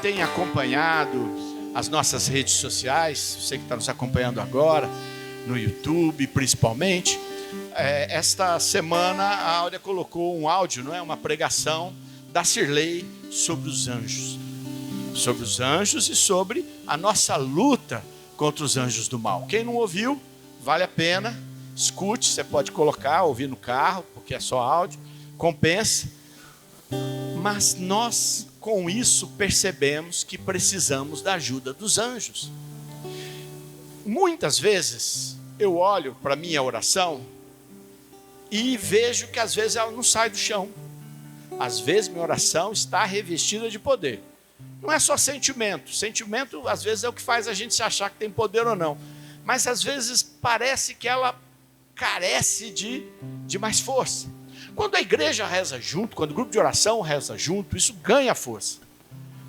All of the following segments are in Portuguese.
tem acompanhado as nossas redes sociais, você que está nos acompanhando agora, no YouTube principalmente, esta semana a Áurea colocou um áudio, não é? Uma pregação da Cirlei sobre os anjos. Sobre os anjos e sobre a nossa luta contra os anjos do mal. Quem não ouviu, vale a pena, escute, você pode colocar, ouvir no carro, porque é só áudio, compensa. Mas nós, com isso, percebemos que precisamos da ajuda dos anjos. Muitas vezes, eu olho para a minha oração e vejo que às vezes ela não sai do chão. Às vezes minha oração está revestida de poder. Não é só sentimento. Sentimento, às vezes, é o que faz a gente se achar que tem poder ou não. Mas, às vezes, parece que ela carece de mais força. Quando a igreja reza junto, quando o grupo de oração reza junto, isso ganha força.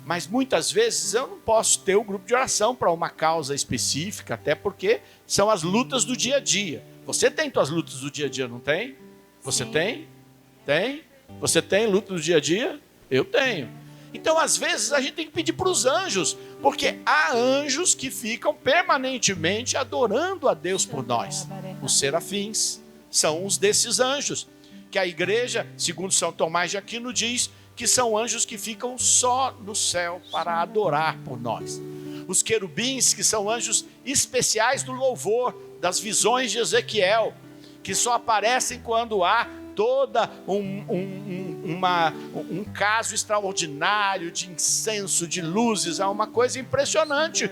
Mas, muitas vezes, eu não posso ter o grupo de oração para uma causa específica, até porque são as lutas do dia a dia. Você tem suas lutas do dia a dia, não tem? Você tem? Tem? Você tem luta do dia a dia? Eu tenho. Então, às vezes, a gente tem que pedir para os anjos, porque há anjos que ficam permanentemente adorando a Deus por nós. Os serafins são uns desses anjos, que a igreja, segundo São Tomás de Aquino, diz que são anjos que ficam só no céu para adorar por nós. Os querubins, que são anjos especiais do louvor, das visões de Ezequiel, que só aparecem quando há toda um caso extraordinário de incenso, de luzes, é uma coisa impressionante.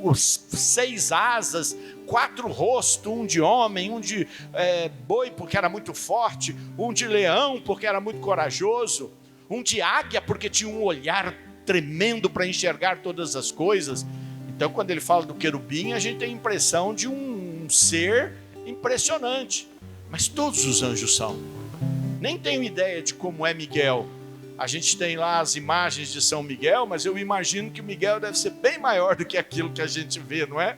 Os 6 asas, 4 rostos, um de homem, um de boi porque era muito forte, um de leão porque era muito corajoso, um de águia porque tinha um olhar tremendo para enxergar todas as coisas. Então, quando ele fala do querubim, a gente tem a impressão de um ser impressionante. Mas todos os anjos são. Nem tenho ideia de como é Miguel. A gente tem lá as imagens de São Miguel, mas eu imagino que o Miguel deve ser bem maior do que aquilo que a gente vê, não é?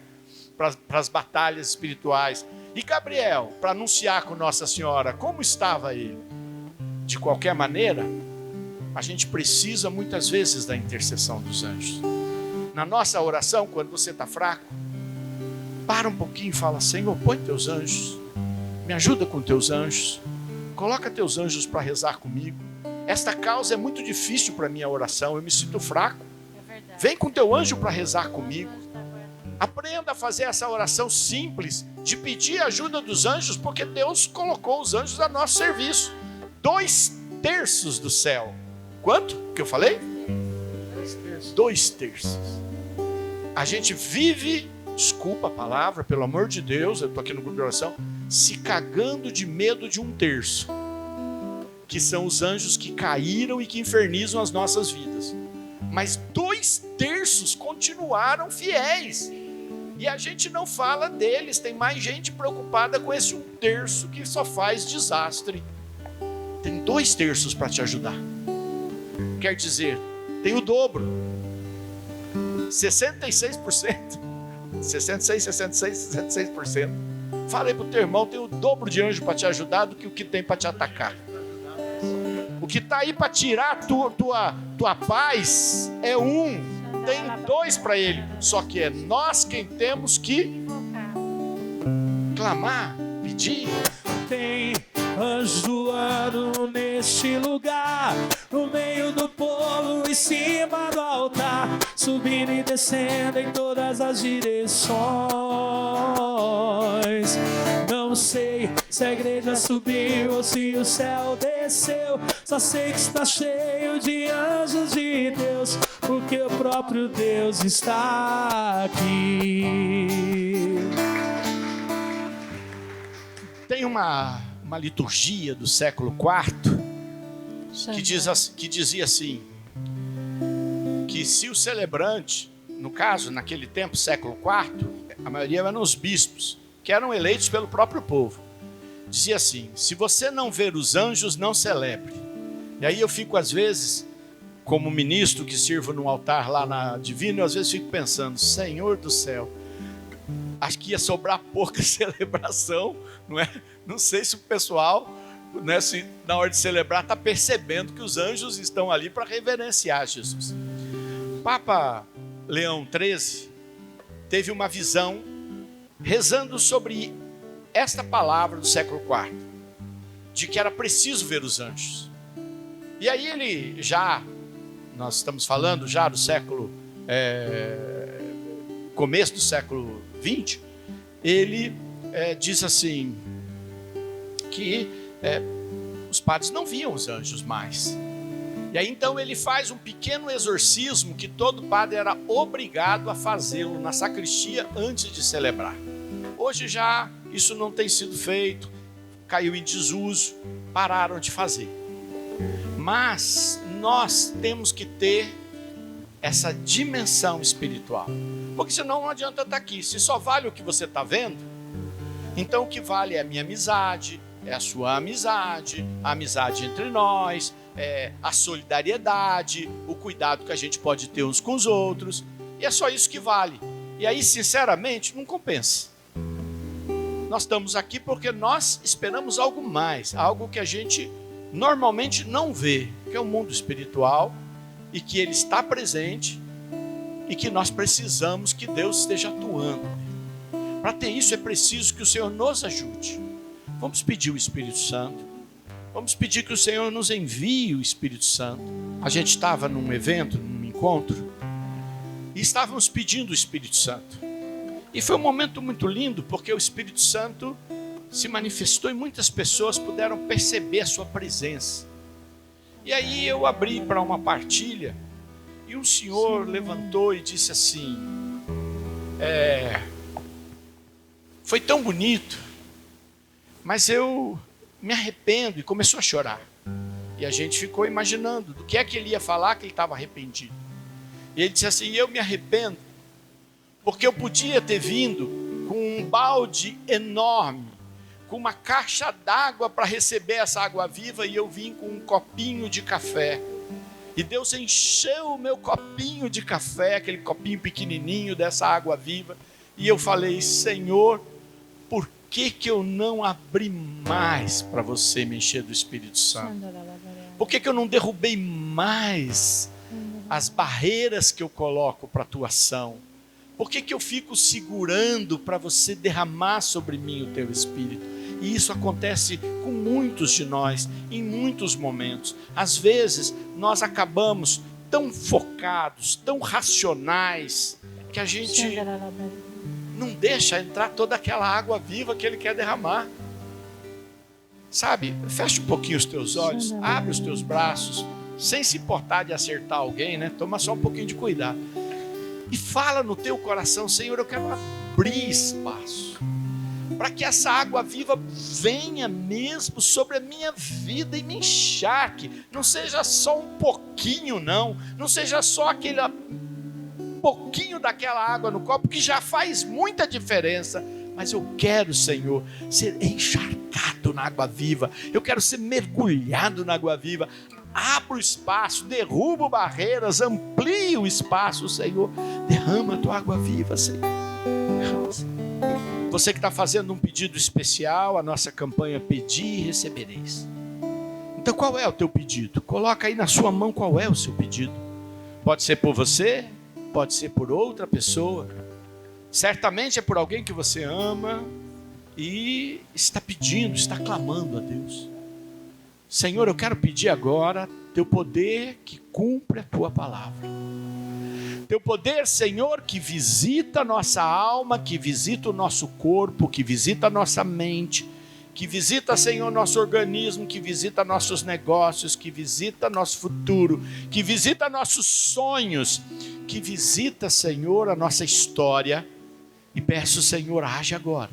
Para as batalhas espirituais. E Gabriel, para anunciar com Nossa Senhora, como estava ele? De qualquer maneira, a gente precisa muitas vezes da intercessão dos anjos. Na nossa oração, quando você está fraco, para um pouquinho e fala: Senhor, põe teus anjos, me ajuda com teus anjos, coloca teus anjos para rezar comigo. Esta causa é muito difícil para a minha oração, eu me sinto fraco. Vem com teu anjo para rezar comigo. Aprenda a fazer essa oração simples, de pedir a ajuda dos anjos, porque Deus colocou os anjos a nosso serviço. 2/3 do céu. Quanto que eu falei? 2/3. A gente vive, desculpa a palavra, pelo amor de Deus, eu estou aqui no grupo de oração, se cagando de medo de 1/3, que são os anjos que caíram e que infernizam as nossas vidas. Mas 2/3 continuaram fiéis. E a gente não fala deles, tem mais gente preocupada com esse 1/3 que só faz desastre. Tem 2/3 para te ajudar. Quer dizer, tem o dobro. 66%. 66%. Falei para o teu irmão, tem o dobro de anjo para te ajudar do que o que tem para te atacar. O que está aí para tirar tua paz é um, tem 2 para ele. Só que é nós quem temos que clamar, pedir. Tem anjos voando neste lugar, no meio do povo, em cima do altar, subindo e descendo em todas as direções. Não sei se a igreja subiu ou se o céu desceu, só sei que está cheio de anjos de Deus, porque o próprio Deus está aqui. Tem uma liturgia do século IV que dizia assim, que se o celebrante, no caso, naquele tempo, século IV, a maioria eram os bispos, que eram eleitos pelo próprio povo. Dizia assim: se você não ver os anjos, não celebre. E aí eu fico, às vezes, como ministro que sirvo no altar lá na Divina, eu às vezes fico pensando: Senhor do céu, acho que ia sobrar pouca celebração, não é? Não sei se o pessoal, né, se na hora de celebrar está percebendo que os anjos estão ali para reverenciar Jesus. Papa Leão XIII teve uma visão rezando sobre esta palavra do século IV, de que era preciso ver os anjos. E aí ele nós estamos falando já do século, começo do século XX, ele diz assim, que os padres não viam os anjos mais. E aí então ele faz um pequeno exorcismo que todo padre era obrigado a fazê-lo na sacristia antes de celebrar. Hoje já isso não tem sido feito, caiu em desuso, pararam de fazer. Mas nós temos que ter essa dimensão espiritual, porque senão não adianta estar aqui. Se só vale o que você está vendo, então o que vale é a minha amizade, é a sua amizade, a amizade entre nós, a solidariedade, o cuidado que a gente pode ter uns com os outros, e é só isso que vale. E aí, sinceramente, não compensa. Nós estamos aqui porque nós esperamos algo mais, algo que a gente normalmente não vê, que é o mundo espiritual, e que ele está presente, e que nós precisamos que Deus esteja atuando. Para ter isso é preciso que o Senhor nos ajude. Vamos pedir o Espírito Santo, vamos pedir que o Senhor nos envie o Espírito Santo. A gente estava num evento, num encontro, e estávamos pedindo o Espírito Santo. E foi um momento muito lindo, porque o Espírito Santo se manifestou e muitas pessoas puderam perceber a sua presença. E aí eu abri para uma partilha, e um senhor levantou e disse assim, foi tão bonito, mas eu me arrependo, e começou a chorar. E a gente ficou imaginando do que é que ele ia falar, que ele estava arrependido. E ele disse assim, eu me arrependo, porque eu podia ter vindo com um balde enorme, com uma caixa d'água para receber essa água viva, e eu vim com um copinho de café. E Deus encheu o meu copinho de café, aquele copinho pequenininho dessa água viva, e eu falei, Senhor, por que eu não abri mais para você me encher do Espírito Santo? Por que eu não derrubei mais as barreiras que eu coloco para a tua ação? Por que eu fico segurando para você derramar sobre mim o teu Espírito? E isso acontece com muitos de nós, em muitos momentos. Às vezes, nós acabamos tão focados, tão racionais, que a gente não deixa entrar toda aquela água viva que Ele quer derramar. Sabe, fecha um pouquinho os teus olhos, abre os teus braços, sem se importar de acertar alguém, né? Toma só um pouquinho de cuidado. E fala no teu coração, Senhor, eu quero abrir espaço para que essa água viva venha mesmo sobre a minha vida e me encharque. Não seja só um pouquinho, não seja só aquele pouquinho daquela água no copo, que já faz muita diferença. Mas eu quero, Senhor, ser encharcado na água viva. Eu quero ser mergulhado na água viva. Abra o espaço, derruba barreiras, amplia o espaço, Senhor. Derrama a tua água viva, Senhor. Derrama, Senhor. Você que está fazendo um pedido especial, a nossa campanha Pedi e Recebereis. Então qual é o teu pedido? Coloca aí na sua mão qual é o seu pedido. Pode ser por você, pode ser por outra pessoa. Certamente é por alguém que você ama e está pedindo, está clamando a Deus. Senhor, eu quero pedir agora teu poder que cumpre a tua palavra. Teu poder, Senhor, que visita a nossa alma, que visita o nosso corpo, que visita a nossa mente, que visita, Senhor, nosso organismo, que visita nossos negócios, que visita nosso futuro, que visita nossos sonhos, que visita, Senhor, a nossa história. E peço, Senhor, age agora.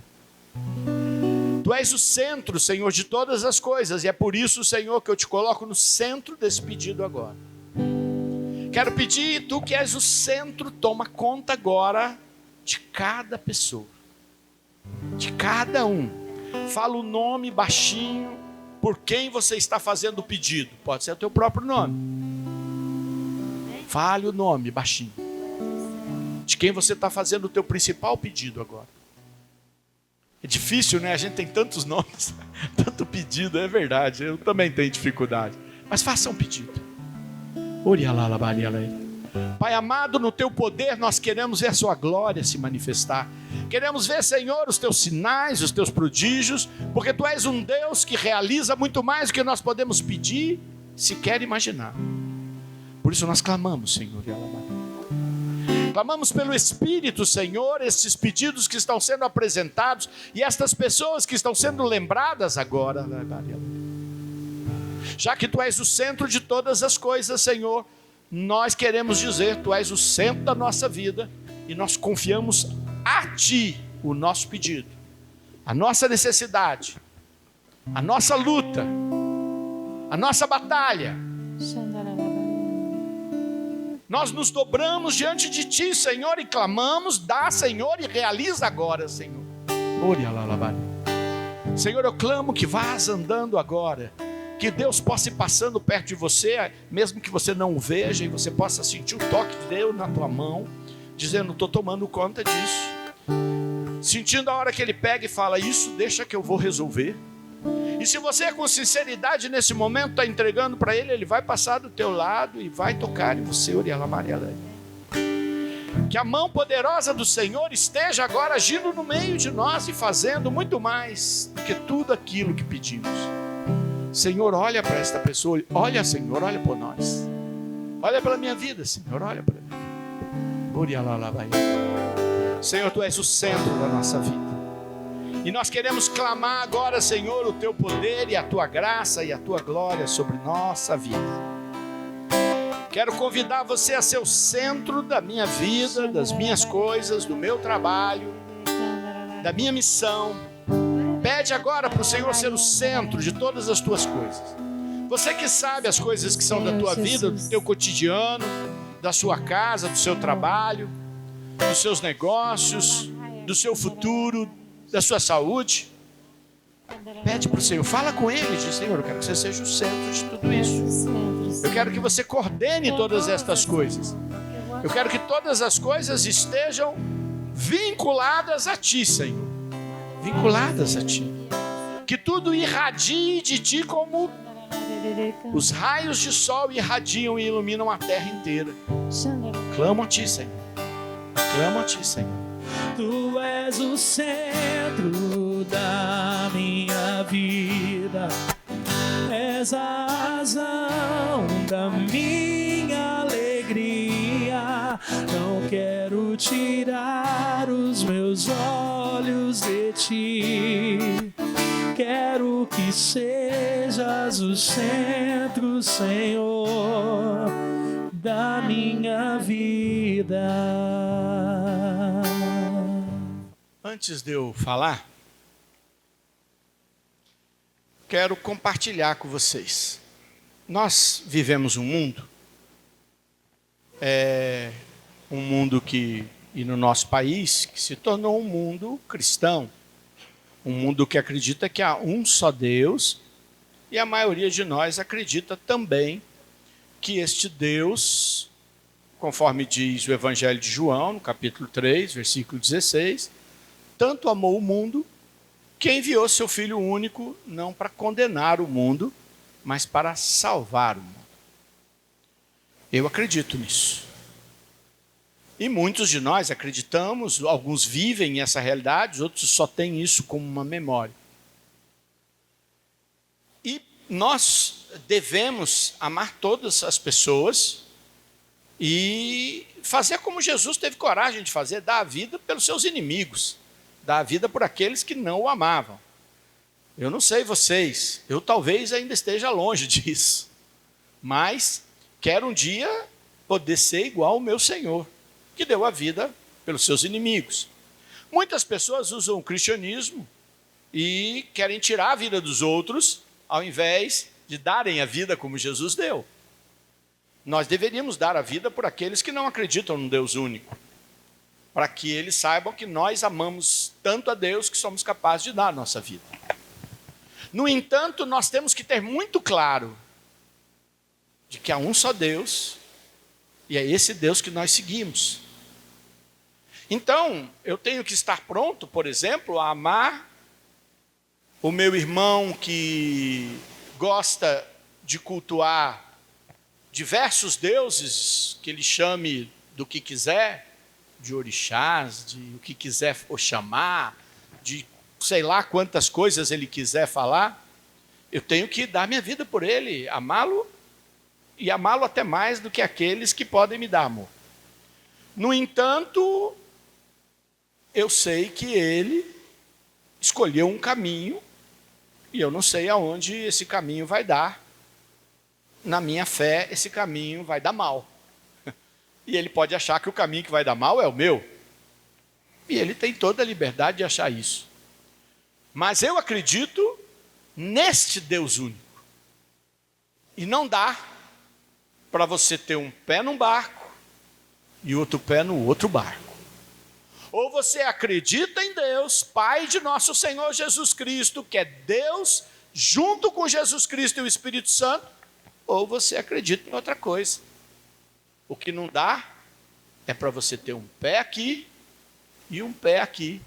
Tu és o centro, Senhor, de todas as coisas, e é por isso, Senhor, que eu te coloco no centro desse pedido agora. Quero pedir, tu que és o centro, toma conta agora de cada pessoa, de cada um. Fala o nome baixinho, por quem você está fazendo o pedido. Pode ser o teu próprio nome. Fale o nome baixinho, de quem você está fazendo o teu principal pedido agora. É difícil, né? A gente tem tantos nomes, tanto pedido, é verdade. Eu também tenho dificuldade. Mas faça um pedido. Pai amado, no teu poder nós queremos ver a sua glória se manifestar. Queremos ver, Senhor, os teus sinais, os teus prodígios, porque tu és um Deus que realiza muito mais do que nós podemos pedir, sequer imaginar. Por isso nós clamamos, Senhor, clamamos pelo Espírito, Senhor, esses pedidos que estão sendo apresentados e estas pessoas que estão sendo lembradas agora. Já que tu és o centro de todas as coisas, Senhor, nós queremos dizer, tu és o centro da nossa vida e nós confiamos a ti o nosso pedido, a nossa necessidade, a nossa luta, a nossa batalha. Nós nos dobramos diante de ti, Senhor, e clamamos, dá, Senhor, e realiza agora, Senhor. Senhor, eu clamo que vás andando agora, que Deus possa ir passando perto de você, mesmo que você não o veja, e você possa sentir o toque de Deus na tua mão, dizendo, estou tomando conta disso. Sentindo a hora que Ele pega e fala, isso deixa que eu vou resolver. E se você com sinceridade nesse momento está entregando para Ele, Ele vai passar do teu lado e vai tocar em você. Que a mão poderosa do Senhor esteja agora agindo no meio de nós e fazendo muito mais do que tudo aquilo que pedimos. Senhor, olha para esta pessoa, olha, Senhor, olha por nós. Olha pela minha vida, Senhor, olha para mim. Senhor, Tu és o centro da nossa vida. E nós queremos clamar agora, Senhor, o Teu poder e a Tua graça e a Tua glória sobre nossa vida. Quero convidar você a ser o centro da minha vida, das minhas coisas, do meu trabalho, da minha missão. Pede agora para o Senhor ser o centro de todas as tuas coisas. Você que sabe as coisas que são da tua vida, do teu cotidiano, da sua casa, do seu trabalho, dos seus negócios, do seu futuro, da sua saúde. Pede para o Senhor, fala com Ele, diz, Senhor, eu quero que você seja o centro de tudo isso. Eu quero que você coordene todas estas coisas. Eu quero que todas as coisas estejam vinculadas a Ti, Senhor. Vinculadas a Ti. Que tudo irradie de Ti como os raios de sol irradiam e iluminam a terra inteira. Clamo a Ti, Senhor. Clamo a Ti, Senhor. Tu és o centro da minha vida, és a razão da minha alegria. Não quero tirar os meus olhos de Ti. Quero que sejas o centro, Senhor, da minha vida. Antes de eu falar, quero compartilhar com vocês. Nós vivemos um mundo que, e no nosso país, que se tornou um mundo cristão. Um mundo que acredita que há um só Deus, e a maioria de nós acredita também que este Deus, conforme diz o Evangelho de João, no capítulo 3, versículo 16, tanto amou o mundo que enviou seu Filho único, não para condenar o mundo, mas para salvar o mundo. Eu acredito nisso. E muitos de nós acreditamos, alguns vivem essa realidade, outros só têm isso como uma memória. E nós devemos amar todas as pessoas e fazer como Jesus teve coragem de fazer, dar a vida pelos seus inimigos, dar a vida por aqueles que não o amavam. Eu não sei vocês, eu talvez ainda esteja longe disso, mas quero um dia poder ser igual ao meu Senhor, que deu a vida pelos seus inimigos. Muitas pessoas usam o cristianismo e querem tirar a vida dos outros, ao invés de darem a vida como Jesus deu. Nós deveríamos dar a vida por aqueles que não acreditam no Deus único, para que eles saibam que nós amamos tanto a Deus que somos capazes de dar a nossa vida. No entanto, nós temos que ter muito claro de que há um só Deus, e é esse Deus que nós seguimos. Então, eu tenho que estar pronto, por exemplo, a amar o meu irmão que gosta de cultuar diversos deuses, que ele chame do que quiser, de orixás, de o que quiser chamar, de sei lá quantas coisas ele quiser falar, eu tenho que dar minha vida por ele, amá-lo, e amá-lo até mais do que aqueles que podem me dar amor. No entanto, eu sei que ele escolheu um caminho, e eu não sei aonde esse caminho vai dar. Na minha fé, esse caminho vai dar mal. E ele pode achar que o caminho que vai dar mal é o meu. E ele tem toda a liberdade de achar isso. Mas eu acredito neste Deus único. E não dá para você ter um pé num barco e outro pé no outro barco. Ou você acredita em Deus, Pai de nosso Senhor Jesus Cristo, que é Deus junto com Jesus Cristo e o Espírito Santo, ou você acredita em outra coisa. O que não dá é para você ter um pé aqui e um pé aqui.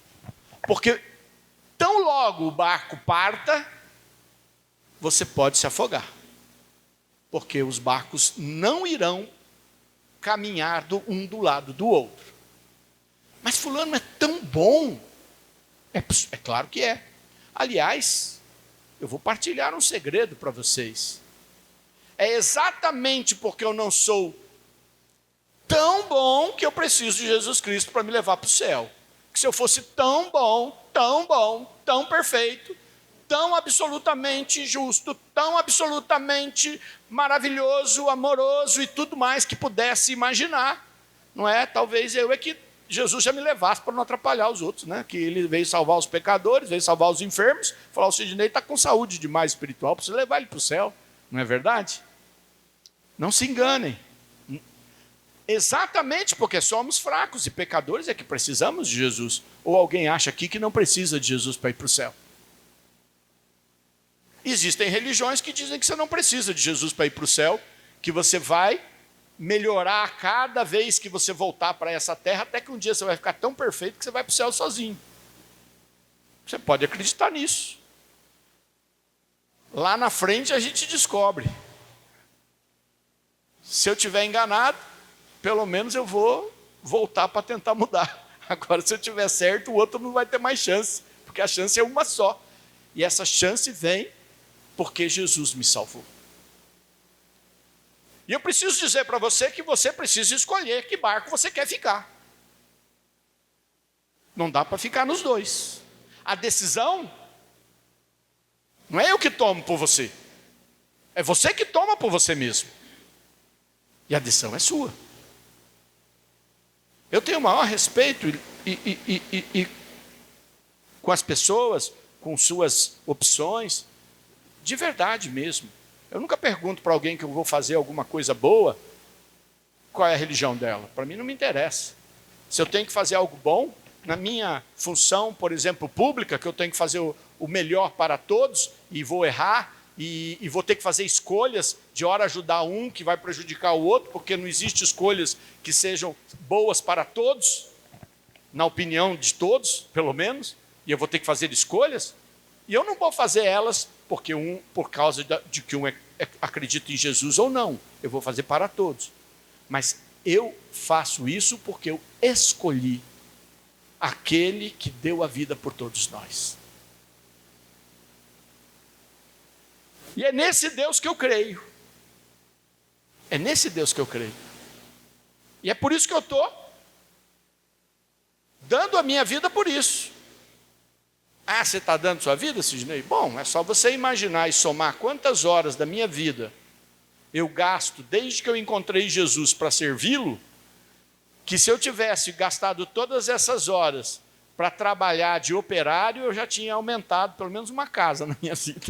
Porque tão logo o barco parta, você pode se afogar. Porque os barcos não irão caminhar um do lado do outro. Mas fulano é tão bom. É claro que é. Aliás, eu vou partilhar um segredo para vocês. É exatamente porque eu não sou tão bom que eu preciso de Jesus Cristo para me levar para o céu. Que se eu fosse tão bom, tão perfeito, tão absolutamente justo, tão absolutamente maravilhoso, amoroso e tudo mais que pudesse imaginar, não é? Talvez eu é que Jesus já me levasse para não atrapalhar os outros, né? Que ele veio salvar os pecadores, veio salvar os enfermos, falar: o Sidney está com saúde demais espiritual, precisa levar ele para o céu, não é verdade? Não se enganem. Exatamente porque somos fracos e pecadores é que precisamos de Jesus. Ou alguém acha aqui que não precisa de Jesus para ir para o céu? Existem religiões que dizem que você não precisa de Jesus para ir para o céu, que você vai melhorar cada vez que você voltar para essa terra, até que um dia você vai ficar tão perfeito que você vai para o céu sozinho. Você pode acreditar nisso. Lá na frente a gente descobre. Se eu estiver enganado, pelo menos eu vou voltar para tentar mudar. Agora, se eu tiver certo, o outro não vai ter mais chance, porque a chance é uma só. E essa chance vem porque Jesus me salvou. E eu preciso dizer para você que você precisa escolher que barco você quer ficar. Não dá para ficar nos dois. A decisão não é eu que tomo por você. É você que toma por você mesmo. E a decisão é sua. Eu tenho o maior respeito com as pessoas, com suas opções, de verdade mesmo. Eu nunca pergunto para alguém que eu vou fazer alguma coisa boa, qual é a religião dela. Para mim não me interessa. Se eu tenho que fazer algo bom, na minha função, por exemplo, pública, que eu tenho que fazer o melhor para todos, e vou errar, e vou ter que fazer escolhas, de hora ajudar um que vai prejudicar o outro, porque não existe escolhas que sejam boas para todos, na opinião de todos, pelo menos, e eu vou ter que fazer escolhas, e eu não vou fazer elas por causa de que um acredita em Jesus ou não, eu vou fazer para todos. Mas eu faço isso porque eu escolhi aquele que deu a vida por todos nós. E é nesse Deus que eu creio. É nesse Deus que eu creio. E é por isso que eu estou dando a minha vida por isso. Ah, você está dando sua vida, Sidney? Bom, é só você imaginar e somar quantas horas da minha vida eu gasto desde que eu encontrei Jesus para servi-lo, que se eu tivesse gastado todas essas horas para trabalhar de operário, eu já tinha aumentado pelo menos uma casa na minha vida.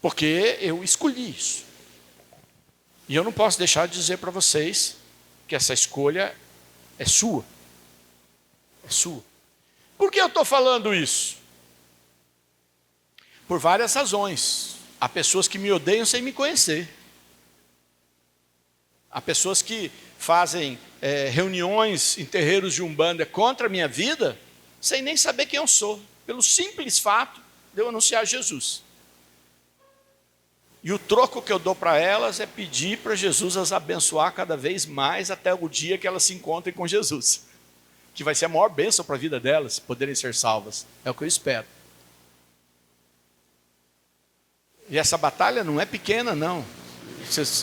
Porque eu escolhi isso. E eu não posso deixar de dizer para vocês que essa escolha é sua. É sua. Por que eu estou falando isso? Por várias razões. Há pessoas que me odeiam sem me conhecer. Há pessoas que fazem reuniões em terreiros de Umbanda contra a minha vida, sem nem saber quem eu sou, pelo simples fato de eu anunciar Jesus. E o troco que eu dou para elas é pedir para Jesus as abençoar cada vez mais até o dia que elas se encontrem com Jesus. Que vai ser a maior bênção para a vida delas, poderem ser salvas. É o que eu espero. E essa batalha não é pequena, não.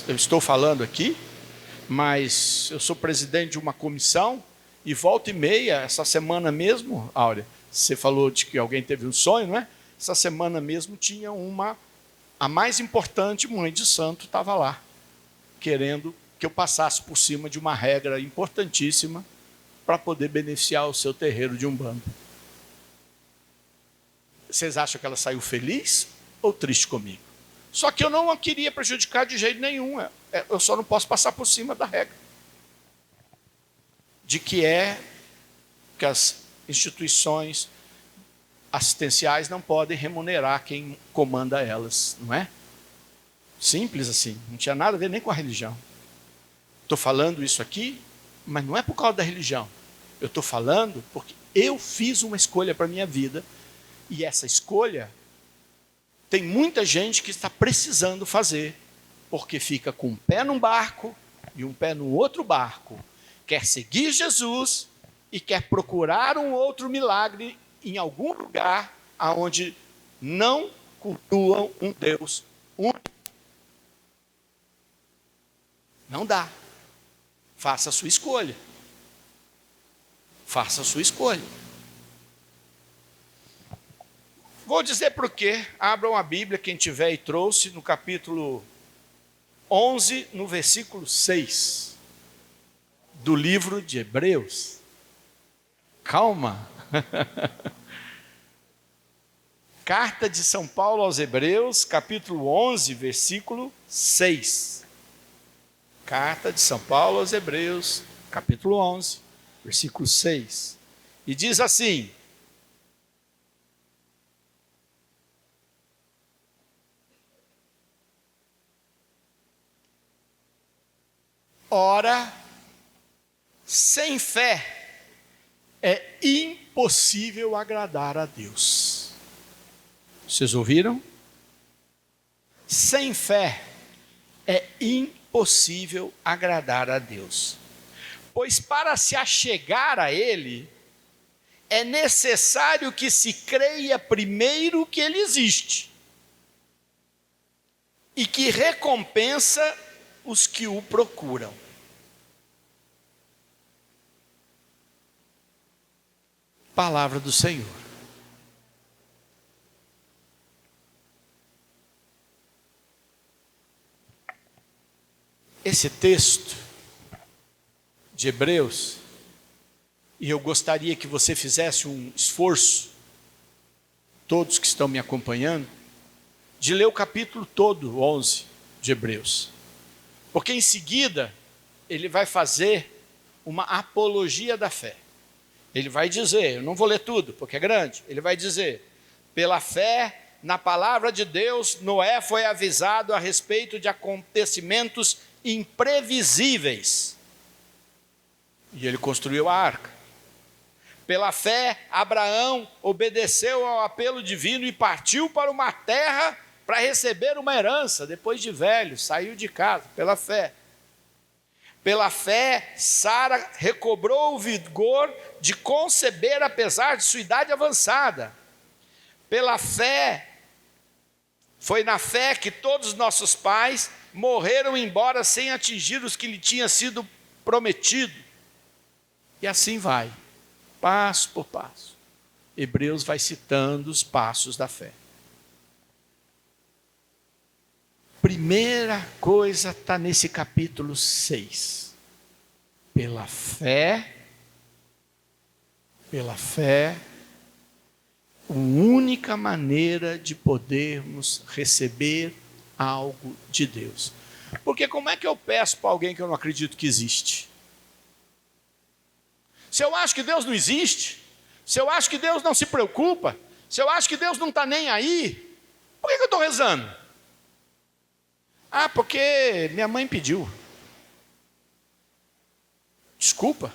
Eu estou falando aqui, mas eu sou presidente de uma comissão e volta e meia, essa semana mesmo, Áurea, você falou de que alguém teve um sonho, não é? Essa semana mesmo tinha a mais importante mãe de santo estava lá, querendo que eu passasse por cima de uma regra importantíssima para poder beneficiar o seu terreiro de Umbanda. Vocês acham que ela saiu feliz ou triste comigo? Só que eu não a queria prejudicar de jeito nenhum. Eu só não posso passar por cima da regra. De que as instituições assistenciais não podem remunerar quem comanda elas, não é? Simples assim, não tinha nada a ver nem com a religião. Estou falando isso aqui, mas não é por causa da religião. Eu estou falando porque eu fiz uma escolha para a minha vida, e essa escolha tem muita gente que está precisando fazer, porque fica com um pé num barco e um pé no outro barco. Quer seguir Jesus e quer procurar um outro milagre em algum lugar onde não cultuam um Deus único. Não dá. Faça a sua escolha. Faça a sua escolha. Vou dizer por quê. Abram a Bíblia, quem tiver e trouxe, no capítulo 11, no versículo 6, do livro de Hebreus. Calma. Carta de São Paulo aos Hebreus, capítulo 11, versículo 6. Carta de São Paulo aos Hebreus, capítulo 11, versículo 6. E diz assim: ora, sem fé é impossível agradar a Deus. Vocês ouviram? Sem fé é impossível agradar a Deus. Pois para se achegar a Ele, é necessário que se creia primeiro que Ele existe e que recompensa os que o procuram. Palavra do Senhor. Esse texto de Hebreus, e eu gostaria que você fizesse um esforço, todos que estão me acompanhando, de ler o capítulo todo, 11 de Hebreus. Porque em seguida, ele vai fazer uma apologia da fé. Ele vai dizer, eu não vou ler tudo, porque é grande, ele vai dizer, pela fé na palavra de Deus, Noé foi avisado a respeito de acontecimentos imprevisíveis. E ele construiu a arca. Pela fé, Abraão obedeceu ao apelo divino e partiu para uma terra para receber uma herança, depois de velho, saiu de casa, pela fé. Pela fé, Sara recobrou o vigor de conceber apesar de sua idade avançada. Pela fé, foi na fé que todos os nossos pais morreram embora sem atingir os que lhe tinha sido prometido. E assim vai, passo por passo. Hebreus vai citando os passos da fé. Primeira coisa está nesse capítulo 6. Pela fé, a única maneira de podermos receber algo de Deus. Porque como é que eu peço para alguém que eu não acredito que existe? Se eu acho que Deus não existe, se eu acho que Deus não se preocupa, se eu acho que Deus não está nem aí, por que eu estou rezando? Ah, porque minha mãe pediu. Desculpa.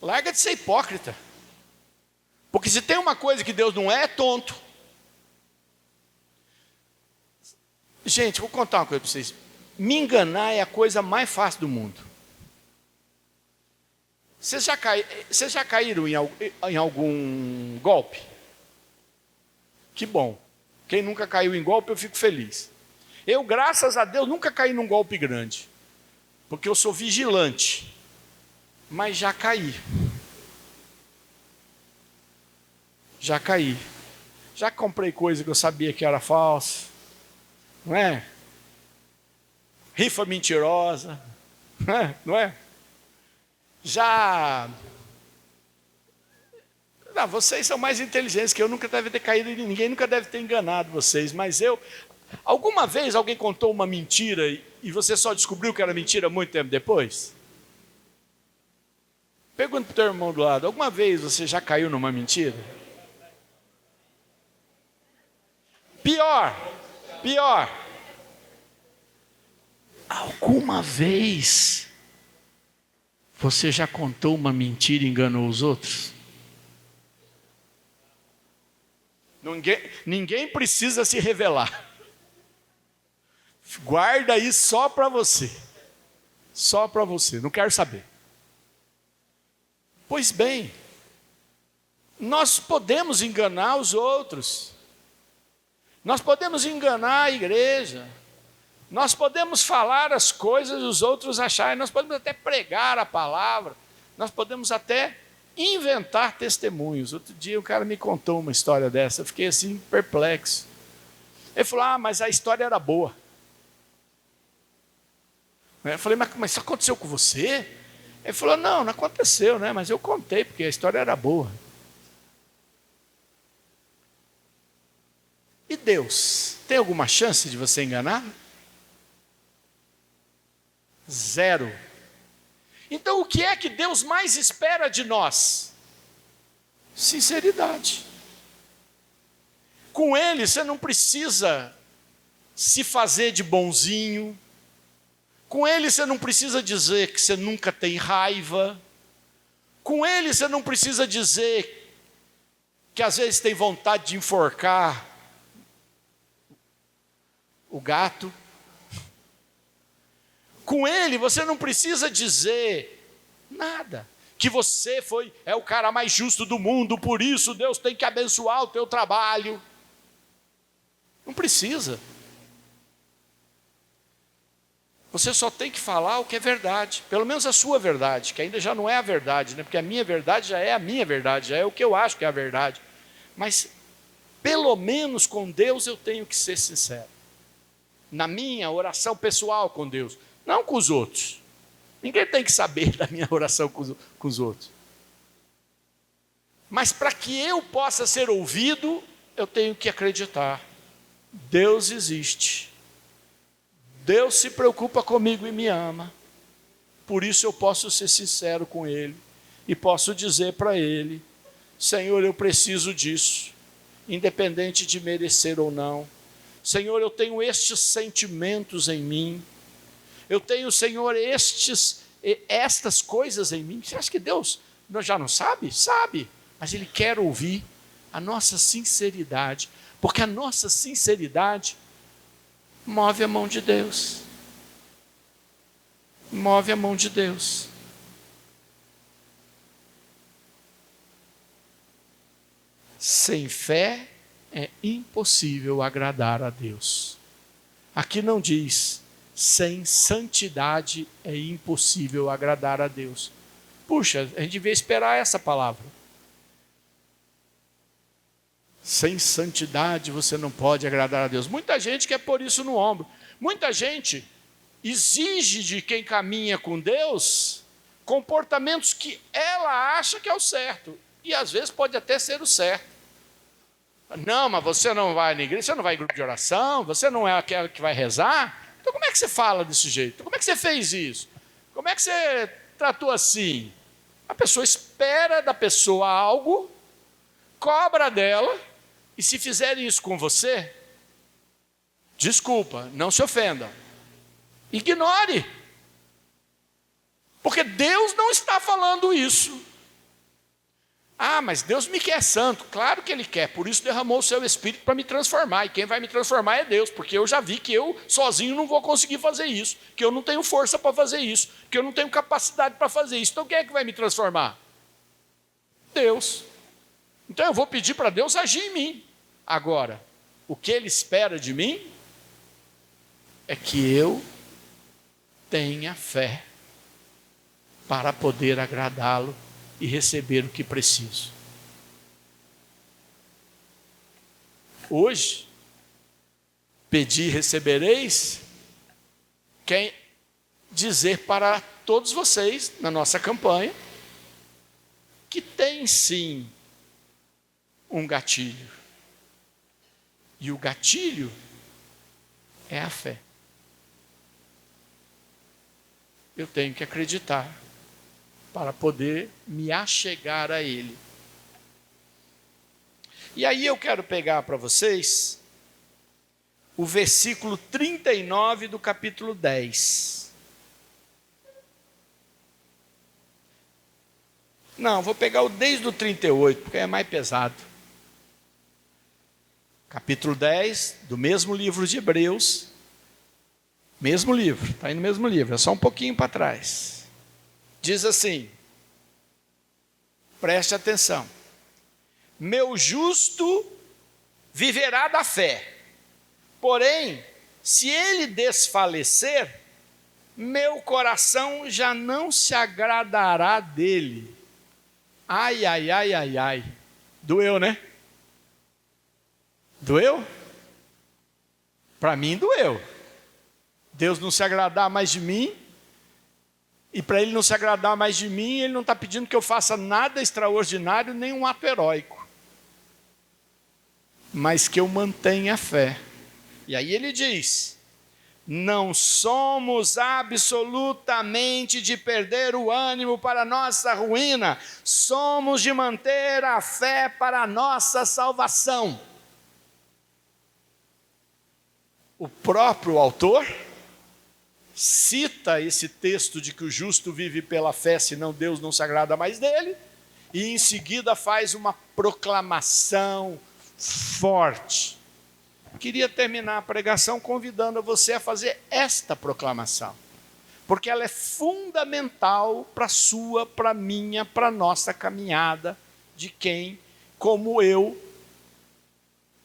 Larga de ser hipócrita. Porque se tem uma coisa que Deus não é tonto. Gente, vou contar uma coisa para vocês. Me enganar é a coisa mais fácil do mundo. Vocês já caíram em algum golpe? Que bom. Quem nunca caiu em golpe, eu fico feliz. Eu, graças a Deus, nunca caí num golpe grande. Porque eu sou vigilante. Mas já caí. Já caí. Já comprei coisa que eu sabia que era falsa. Não é? Rifa mentirosa. Não é? Já... Não, vocês são mais inteligentes que eu, nunca deve ter caído em ninguém, nunca deve ter enganado vocês, mas eu... Alguma vez alguém contou uma mentira e você só descobriu que era mentira muito tempo depois? Pergunta para o teu irmão do lado, alguma vez você já caiu numa mentira? Pior. Alguma vez você já contou uma mentira e enganou os outros? Ninguém precisa se revelar. Guarda aí só para você. Só para você, não quero saber. Pois bem, nós podemos enganar os outros. Nós podemos enganar a igreja. Nós podemos falar as coisas e os outros acharem. Nós podemos até pregar a palavra. Nós podemos até inventar testemunhos. Outro dia um cara me contou uma história dessa. Eu fiquei assim perplexo. Ele falou, mas a história era boa. Eu falei, mas isso aconteceu com você? Ele falou, não aconteceu, né? Mas eu contei, porque a história era boa. E Deus, tem alguma chance de você enganar? Zero. Então o que é que Deus mais espera de nós? Sinceridade. Com Ele você não precisa se fazer de bonzinho. Com Ele você não precisa dizer que você nunca tem raiva. Com Ele você não precisa dizer que às vezes tem vontade de enforcar o gato. Com Ele você não precisa dizer nada. Que você é o cara mais justo do mundo, por isso Deus tem que abençoar o teu trabalho. Não precisa. Você só tem que falar o que é verdade, pelo menos a sua verdade, que ainda já não é a verdade, né? Porque a minha verdade já é a minha verdade, já é o que eu acho que é a verdade. Mas, pelo menos com Deus eu tenho que ser sincero. Na minha oração pessoal com Deus, não com os outros. Ninguém tem que saber da minha oração com os outros. Mas para que eu possa ser ouvido, eu tenho que acreditar. Deus existe. Deus se preocupa comigo e me ama. Por isso eu posso ser sincero com Ele. E posso dizer para Ele, Senhor, eu preciso disso. Independente de merecer ou não. Senhor, eu tenho estes sentimentos em mim. Eu tenho, Senhor, estas coisas em mim. Você acha que Deus já não sabe? Sabe. Mas Ele quer ouvir a nossa sinceridade. Porque a nossa sinceridade move a mão de Deus. Move a mão de Deus. Sem fé é impossível agradar a Deus. Aqui não diz, sem santidade é impossível agradar a Deus. Puxa, a gente devia esperar essa palavra. Sem santidade você não pode agradar a Deus. Muita gente quer pôr isso no ombro. Muita gente exige de quem caminha com Deus comportamentos que ela acha que é o certo. E às vezes pode até ser o certo. Não, mas você não vai na igreja, você não vai em grupo de oração, você não é aquela que vai rezar. Então como é que você fala desse jeito? Como é que você fez isso? Como é que você tratou assim? A pessoa espera da pessoa algo, cobra dela, e se fizerem isso com você, desculpa, não se ofenda. Ignore. Porque Deus não está falando isso. Ah, mas Deus me quer santo. Claro que Ele quer, por isso derramou o seu Espírito para me transformar. E quem vai me transformar é Deus, porque eu já vi que eu sozinho não vou conseguir fazer isso, que eu não tenho força para fazer isso, que eu não tenho capacidade para fazer isso. Então quem é que vai me transformar? Deus. Então eu vou pedir para Deus agir em mim. Agora, o que Ele espera de mim é que eu tenha fé para poder agradá-lo e receber o que preciso. Hoje, pedi e recebereis, quer dizer para todos vocês, na nossa campanha, que tem sim um gatilho. E o gatilho é a fé. Eu tenho que acreditar para poder me achegar a Ele. E aí eu quero pegar para vocês o versículo 39 do capítulo 10. Não, vou pegar o desde o 38, porque é mais pesado. Capítulo 10, do mesmo livro de Hebreus. Mesmo livro, está aí no mesmo livro, é só um pouquinho para trás. Diz assim, preste atenção. Meu justo viverá da fé, porém, se ele desfalecer, meu coração já não se agradará dele. Ai, ai, ai, ai, ai. Doeu, né? Doeu? Para mim doeu. Deus não se agradar mais de mim, e para Ele não se agradar mais de mim, Ele não está pedindo que eu faça nada extraordinário, nem um ato heróico, mas que eu mantenha a fé. E aí Ele diz, não somos absolutamente de perder o ânimo para a nossa ruína, somos de manter a fé para a nossa salvação. O próprio autor cita esse texto de que o justo vive pela fé, senão Deus não se agrada mais dele, e em seguida faz uma proclamação forte. Queria terminar a pregação convidando você a fazer esta proclamação, porque ela é fundamental para a sua, para a minha, para a nossa caminhada, de quem, como eu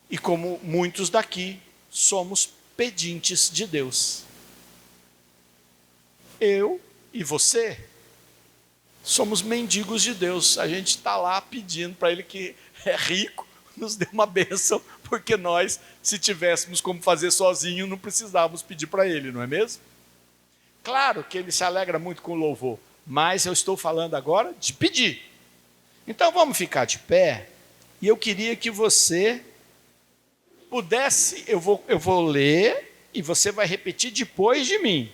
e como muitos daqui, somos pedintes de Deus. Eu e você somos mendigos de Deus. A gente está lá pedindo para Ele, que é rico, nos dê uma bênção, porque nós, se tivéssemos como fazer sozinho, não precisávamos pedir para Ele, não é mesmo? Claro que Ele se alegra muito com o louvor, mas eu estou falando agora de pedir. Então vamos ficar de pé, e eu queria que você pudesse, eu vou ler, e você vai repetir depois de mim.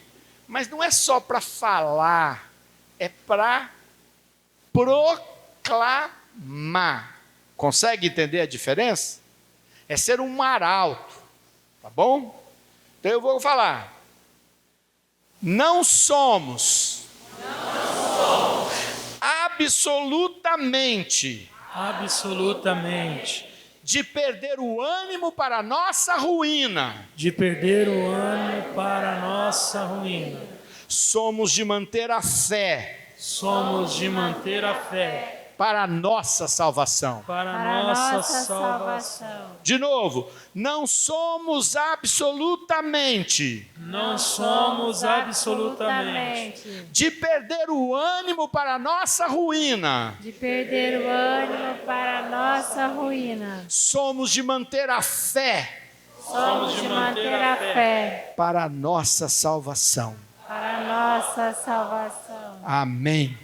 Mas não é só para falar, é para proclamar. Consegue entender a diferença? É ser um arauto, tá bom? Então eu vou falar. Não somos absolutamente de perder o ânimo para a nossa ruína. De perder o ânimo para a nossa ruína. Somos de manter a fé. Somos de manter a fé. Para a nossa salvação. Para a nossa salvação. De novo, não somos absolutamente. Não somos absolutamente. De perder o ânimo para a nossa ruína. De perder o ânimo para a nossa ruína. Somos de manter a fé. Somos de manter a fé. Para a nossa salvação. Para a nossa salvação. Amém.